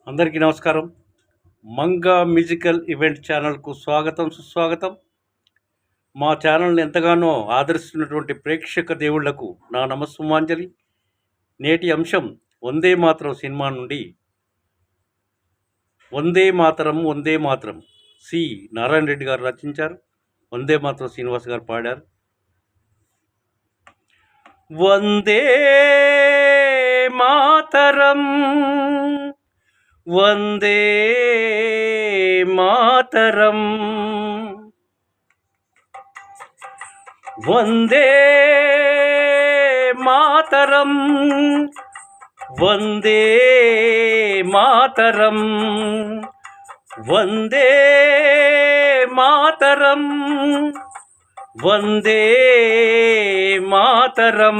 అందరికీ నమస్కారం. Manga musical event ఛానల్కు స్వాగతం, సుస్వాగతం. మా ఛానల్ని ఎంతగానో ఆదరిస్తున్నటువంటి ప్రేక్షక దేవుళ్లకు నా నమస్సుమాంజలి. నేటి అంశం వందే మాతరం సినిమా నుండి వందే మాతరం వందే మాతరం సి నారాయణ రెడ్డి గారు రచించారు. వందే మాతరం శ్రీనివాస్ గారు పాడారు. వందే మాతరం వందే మాతరం వందే మాతరం వందే మాతరం వందే మాతరం వందే మాతరం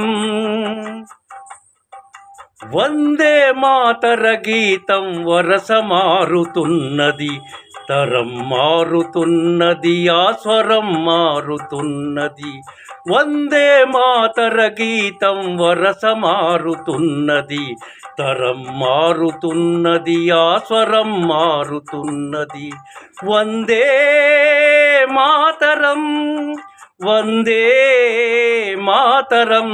వందే మాతర గీతం వరస మారుతున్నది, తరం మారుతున్నది, ఆ స్వరం మారుతున్నది. వందే మాతర గీతం వరస మారుతున్నది, తరం మారుతున్నది, ఆ స్వరం మారుతున్నది. వందే మాతరం వందే మాతరం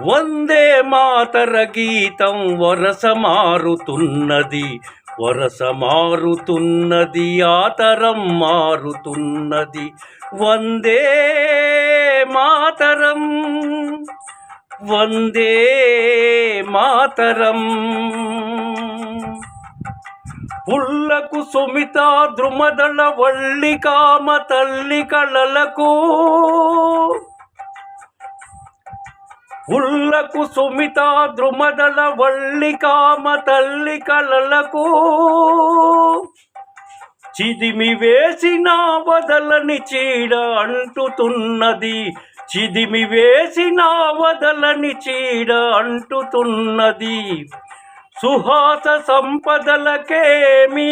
వందే మాతర గీతం వరస మారుతున్నది, వరస మారుతున్నది, ఆతరం మారుతున్నది. వందే మాతరం వందే మాతరం పుల్లకు సుమిత ద్రుమదళ వల్లికామ తల్లి కళలకు పుల్లకు సుమిత ద్రుమదళ వల్లికామ తల్లి కళలకు చిదిమి వేసిన వదలని చీడ అంటుతున్నది, చిదిమి వేసిన వదలని చీడ అంటుతున్నది. సుహాస సంపదలకేమీ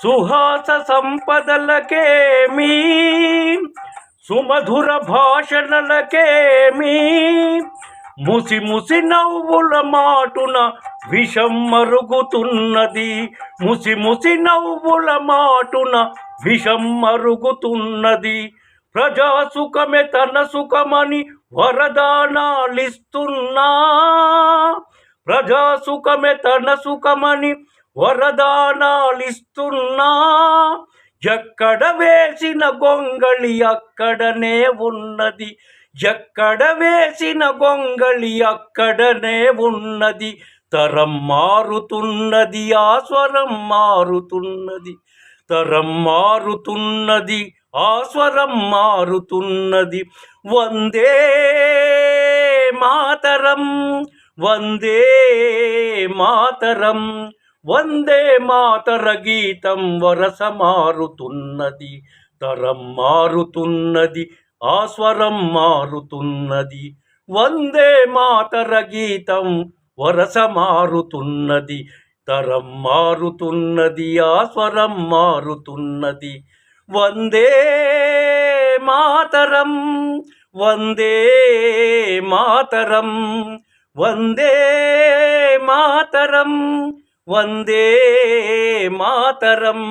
సుహాస సంపదలకేమీ సుమధుర భాషణలకేమీ ముసి ముసి నవ్వుల మాటున విషం మరుగుతున్నది, ముసి ముసి నవ్వుల మాటున విషం మరుగుతున్నది. ప్రజా సుఖమే తన సుఖమని వరదానాలిస్తున్నా, ప్రజా సుఖమే తన సుఖమని వరదానాలిస్తున్నా. ఎక్కడ వేసిన గొంగళి అక్కడనే ఉన్నది, ఎక్కడ వేసిన గొంగళి అక్కడనే ఉన్నది. తరం మారుతున్నది, ఆ స్వరం మారుతున్నది, తరం మారుతున్నది, ఆ స్వరం మారుతున్నది. వందే మాతరం వందే మాతరం వందే మాతర గీతం వరస మారుతున్నది, తరం మారుతున్నది, ఆ స్వరం మారుతున్నది. వందే మాతర గీతం వరస మారుతున్నది, తరం మారుతున్నది, ఆ స్వరం మారుతున్నది. వందే మాతరం వందే మాతరం వందే మాతరం వందే మాతరం.